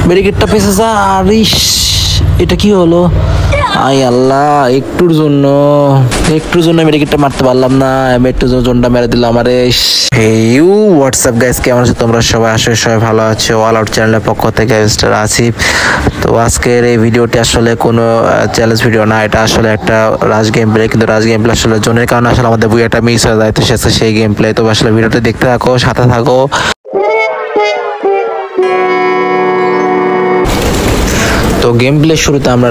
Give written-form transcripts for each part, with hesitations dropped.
ব্যারিকেডটা পেছে যা। আরিস এটা কি হলো? আই আল্লাহ, একটুর জন্য ব্যারিকেডটা মারতে পারলাম না। একটু জোনটা মেরে দিল আমারে। হেউ হোয়াটসঅ্যাপ গাইস, কেমন আছো তোমরা সবাই? আসলে সবাই ভালো আছো। অল আউট চ্যানেলের পক্ষ থেকে মিস্টার আসিফ। তো আজকের এই ভিডিওটি আসলে কোনো চ্যালেঞ্জ ভিডিও না, এটা আসলে একটা রাশ গেম প্লে। কিন্তু রাশ গেম প্লে আসলে জোনের কারণে আসলে আমাদের বুয়াটা মিস হয়ে যায়, তো সেই গেম প্লে। তো আসলে ভিডিওটি দেখতে থাকো, সাথে থাকো। তো গেম প্লে শুরুতে আমরা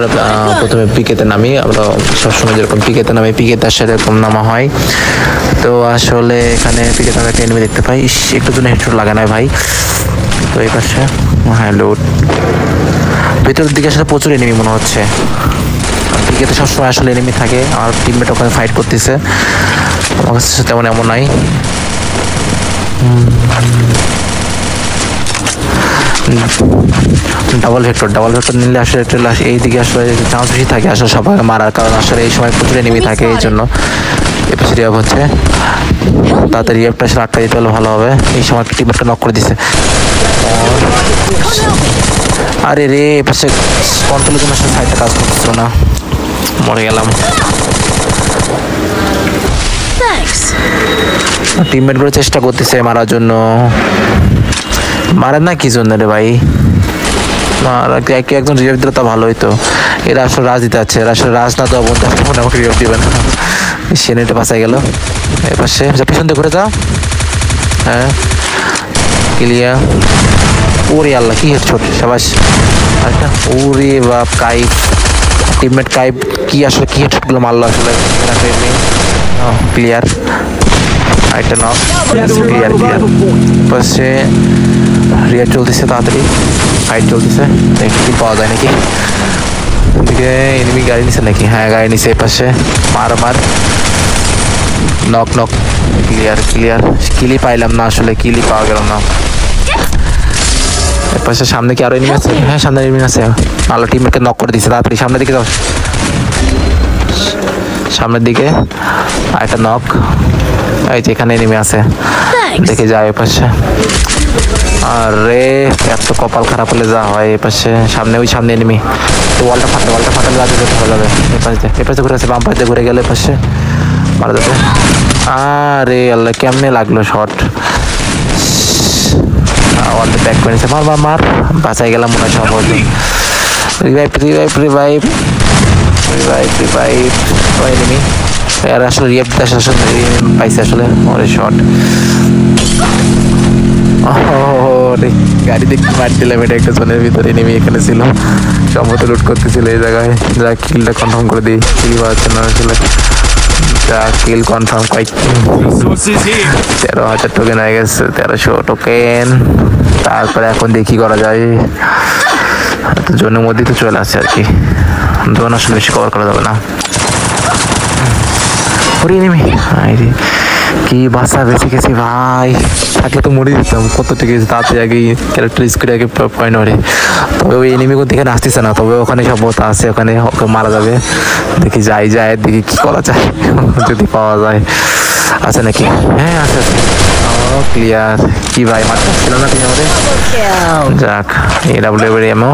প্রথমে পিকেতে নামি। আমরা সবসময় যেরকম পিকেতে নামি, পিকেতে আসলে এরকম নামা হয়। তো আসলে এখানে পিকেতে আমরা একটা এনিমি দেখতে পাই। একটু জন্য হেডশট লাগে না ভাই। তো এই পাশে হ্যালো, ভেতরের দিকে আসলে প্রচুর এনিমি মনে হচ্ছে। পিকেতে সবসময় আসলে এনিমি থাকে। আর টিমমেট ওখানে ফাইট করতেছে, আমার কাছে তেমন এমন নাই। ডাবল ভেক্টর নিলে আসলে এইদিকে আসলে চান্স বেশি থাকে আসলে সবাই মারার, কারণ আসলে এই সময় প্রচুর এনিমি থাকে। এই জন্য এপাশে রিয়াব হচ্ছে, তাড়াতাড়ি রিয়াবটা আসলে আটকা দিতে হলে ভালো হবে। এই সময় টিমমেটটা নক করে দিছে। আরে রে, এপাশে কন্ট্রোলের জন্য আসলে সাইডটা কাজ করতেছিল না, মরে গেলাম। টিমমেট গুলো চেষ্টা করতেছে মারার জন্য। মারেন না কি জন্য রে ভাই? একজন রিভাইভ দিলে তা ভালো হইতো। এরা আসলে রাজ দিতে আছে, এরা আসলে রাজ না দেওয়া বন্ধু মোটামুটি রিভাইভ দিবে না। সেনেটা বাঁচাই গেল। এপাশে পিছন দিয়ে ঘুরে যাও। হ্যাঁ ক্লিয়ার। ওরে আল্লাহ, কি হেডশট! সাবাস। আরেকটা। ওরে বাপ, কাইফ টিমমেট কাইফ কি আসলে কি হেডশটগুলো মারলো আসলে। ক্লিয়ার। আরেকটা নক। ক্লিয়ার। পাশে রিয়ার চলতেছে, তাড়াতাড়ি ফাইট চলতেছে। দেখি পাওয়া যায় নাকি। এদিকে এনিমি গাড়ি নিছে নাকি? হ্যাঁ গাড়ি নিছে। এই পাশে মার নক। ক্লিয়ার। কিলি পাইলাম না আসলে, কিলি পাওয়া গেল না। এর পাশে সামনে কি আরো এনিমি আছে? হ্যাঁ সামনে এনিমি আছে। ভালো, টিমমেটকে নক করে দিছে। তাড়াতাড়ি সামনের দিকে যাও, সামনের দিকে। আরেকটা নক। এই যে এখানে এনিমি আছে, দেখে যায় এর পাশে। আরে এত কপাল খারাপ হলে যা হয়। এ পাশে সামনে এনিমি। তো ওয়ালটা ফাটালে রাজু যেতে হয়ে যাবে। এ পাশে ঘুরে আছে, বাম পাশে ঘুরে গেলে এ পাশে মারা যাবে। আরে আল্লাহ, কেমনে লাগলো শট! ওয়ালটা ব্যাক করে নিছে। মার বাঁচাই গেলাম মনে হয় সম্ভবত। Revive enemy. আর আসলে রিভাইভ পাইছে আসলে। ওরে শট! গাড়ি দেখতে মার দিলাম। এটা একটা জোনের ভিতরে নেমে এখানে ছিল, সম্ভবত লুট করতেছিল এই জায়গায়। যা কিলটা কনফার্ম করে দিই। কিল পাচ্ছে না আসলে, যা কিল কনফার্ম। 13,000 টোকেন হয়ে গেছে, 1300 টোকেন। তারপরে এখন দেখি করা যায়। জোনের মধ্যেই তো চলে আসছে আর কি। জোন আসলে বেশি কভার করা যাবে না। কি বাসা বেঁচে গেছি ভাই, থাকলে তো মরে দিতাম। কত ঠিক আছে, তাতে আগে ক্যারেক্টার স্কুলে আগে পয়েন্ট ওরে। তবে ওই এনিমি কোন দিকে আসতেছে না, তবে ওখানে সম্ভবত আছে, ওখানে ওকে মারা যাবে। দেখি যায় দেখি কি করা যায়, যদি পাওয়া যায়। আছে নাকি? হ্যাঁ আছে। ও ক্লিয়ার। কি ভাই মারতে ছিল না তুমি আমাদের? যাক, এমও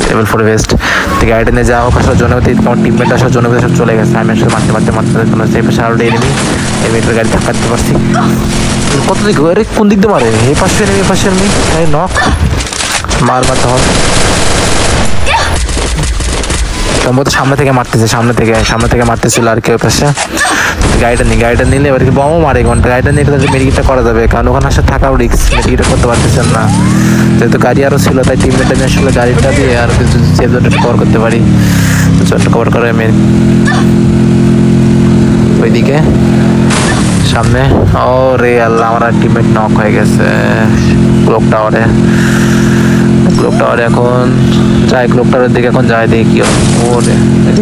লেভেল 4 ভেস্ট থেকে গাড়িটা নিয়ে যাওয়া হোক। আসলে জোনের মধ্যে তোমার টিমমেট আসলে জোনের মধ্যে চলে গেছে। আমি আসলে মারতে এই পাশে আরো এনিমিটার গাড়ি ধাক্কা দিতে পারছি। কত দিক কোন দিক দিয়ে মারে? এই পাশে এনিমি, পাশে এনিমি। নক মারতে হবে সম্ভবত। সামনে থেকে মারতেছিল আর কেউ পাশে। গাড়িটা নিলে এবার কি বমও মারে। গাড়িটা নিয়ে মেডিকেটটা করা যাবে, কারণ ওখানে আসলে থাকাও রিস্ক। মেডিকেটটা করতে পারতেছেন না, যেহেতু গাড়ি আরো ছিল, তাই টিমমেটটা নিয়ে আসলে গাড়িটা দিয়ে আর সেফ জোনটা কভার করতে পারি। জোনটা কভার করে আমি ওইদিকে সামনে। ও রে আল্লাহ, আমার টিমমেট নক হয়ে গেছে ক্লক টাওয়ারে। এখন যাই, ক্লক টাওয়ারের দিকে এখন যাই, দেখি ও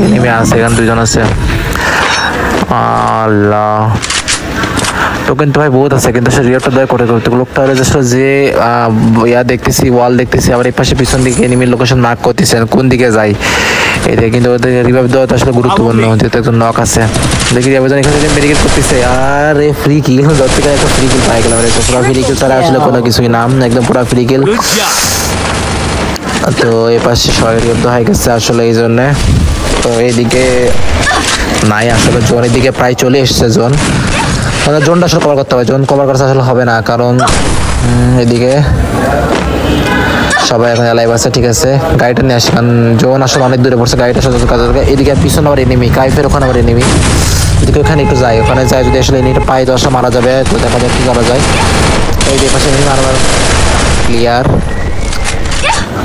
এনিমি আছে এখানে, 2 জন আছে। আল্লাহ, টোকেন তো ভাই বহুত আছে, কিন্তু সে রিয়াক্টর দয়া করে ক্লক টাওয়ারে যে ইয়া দেখতেছি, ওয়াল দেখতেছি। আবার এই পাশে পিছন দিকে এনিমির লোকেশন মার্ক করতেছেন, কোন দিকে যাই। এটা কিন্তু ওদের রিভাইভ দেওয়া তো আসলে গুরুত্বপূর্ণ, যেহেতু একজন নক আছে। দেখি রিভাইভ এখানে মেডিকেট করতেছে। আরে ফ্রি কিল, যত থেকে একটা ফ্রি কিল পাই গেলাম। পুরো ফ্রি কিল ছাড়া আসলে কোনো কিছুই নাম, একদম পুরো ফ্রি কিল। তো এই পাশে সবাই যুদ্ধ হয়ে গেছে আসলে এই জন্যে। তো এইদিকে নাই আসলে জোন, এদিকে প্রায় চলে এসছে জোন, মানে জোনটা আসলে কভার করতে হবে, জোন কভার করতে আসলে হবে না, কারণ এদিকে সবাই এখন লাইভ আছে। ঠিক আছে, গাড়িটা নিয়ে আসি, কারণ জোন আসলে অনেক দূরে পড়ছে, গাড়িটা আসলে কাজ। এদিকে পিছনে আবার এনিমি, কাইফের ওখানে আবার এনিমি, এদিকে ওখানে একটু যাই, ওখানে যাই যদি আসলে এনিমিটা পাই তো আসলে মারা যাবে। তো দেখা যাক কি করা যায়। এই যে পাশে আরবার ক্লিয়ার,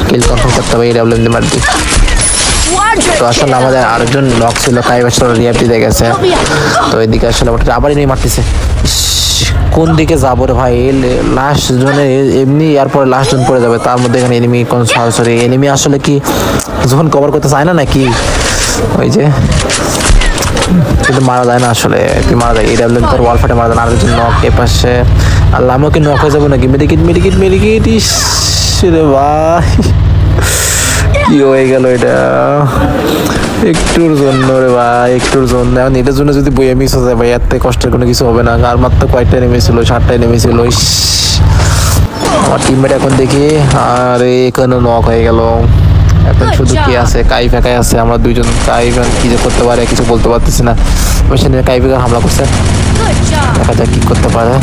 কিল কনফার্ম করতে হবে এই ডাবল মার দিই। তো আসলে আমাদের আরেকজন লক ছিল, কাইফ আসলে রিয়াপ দিতে গেছে। তো এদিকে আসলে আবার এনিমি মারতেছে, কোন দিকে যাবো রে ভাই, লাস্ট জোনে এমনি এরপরে লাস্ট জোন পড়ে যাবে, তার মধ্যে এখানে এনিমি কোন সরাসরি এনিমি আসলে কি যখন কভার করতে চায় না নাকি, ওই যে কিন্তু মারা যায় না আসলে, তুই মারা যায় এডাব্লিউ তোর ওয়াল ফাটে মারা যায় না। আরেকজন নক এ পাশে, আল্লাহ আমাকে নক হয়ে যাবো নাকি, মেডিকেট মেডিকেট মেডিকেট, ইস রে ভাই কি হয়ে গেল এটা, একটুর জন্য রে ভাই, একটুর জন্য। এখন এটার জন্য যদি বইয়ে মিস হয়ে যায় ভাই, এর থেকে কষ্টের কোনো কিছু হবে না। আর মাত্র কয়েকটা নেমেছিল, 7টায় নেমেছিল। আমার টিমমেট এখন দেখি আর এখানে নক হয়ে গেল। এখন শুধু কি আছে, কাইফ একাই আছে, আমরা দুইজন। কাইফ কি যে করতে পারে কিছু বলতে পারতেছি না। সেখানে কাইফ হামলা করছে, দেখা যাক কি করতে পারে।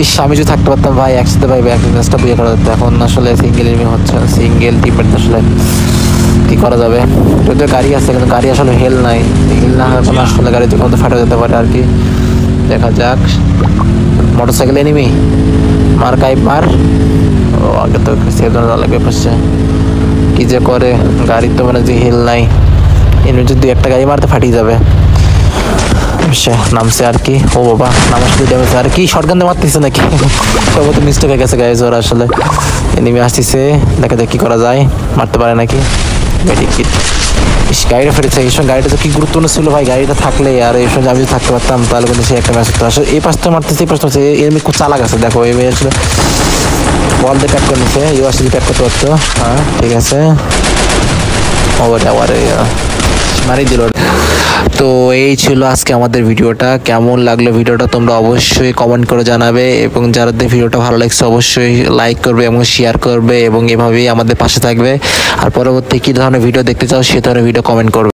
ইস, আমি যদি থাকতে পারতাম ভাই একসাথে ভাই এক ম্যাচটা বুঝে করা যেত। এখন আসলে সিঙ্গেল এনিমি হচ্ছে, সিঙ্গেল টিমমেট আসলে কি করা যাবে। যদিও গাড়ি আছে কিন্তু গাড়ি আসলে হেল নাই, হেল না হওয়ার কোনো আসলে গাড়ি যখন তো ফাটা যেতে পারে আর কি। দেখা যাক, মোটর সাইকেল এনিমি, মার কাইফ মার। ও আগে তো সেজন লাগবে পাশে, কি যে করে গাড়ির তো মানে যে হেল নাই, এমনি যদি একটা গাড়ি মারতে ফাটিয়ে যাবে। নামছে আর কি, ও বাবা নামার সাথে ড্যামেজ আর কি, শটগান দিয়ে মারতেছে নাকি, সব তো মিস্টেক হয়ে গেছে গাইজ। ওরা আসলে এনিমি আসতেছে, দেখা যাক কি করা যায়, মারতে পারে নাকি। মেডিকিট, গাড়িটা ফেটেছে, এই সময় গাড়িটা তো কি গুরুত্বপূর্ণ ছিল ভাই, গাড়িটা থাকলে আর এই সময় আমি যদি থাকতে পারতাম তাহলে কিন্তু সে একটা ম্যাচ হতো। আসলে এই পাশটা মারতেছে, এই পাশটা এমনি খুব চালাক আছে, দেখো এই মেয়ে আসলে বল দিয়ে প্যাক করে নিচ্ছে, ইউ আসলে প্যাক করতে পারতো। হ্যাঁ ঠিক আছে, ওটা আবার মারি দিল। তো এই ছিল আজকে আমাদের ভিডিওটা, কেমন লাগলো ভিডিওটা তোমরা অবশ্যই কমেন্ট করে জানাবে, এবং যাদের ভিডিওটা ভালো লাগছে অবশ্যই লাইক করবে এবং শেয়ার করবে, এবং এভাবেই আমাদের পাশে থাকবে। আর পরবর্তী কী ধরনের ভিডিও দেখতে চাও সে ধরনের ভিডিও কমেন্ট করবে।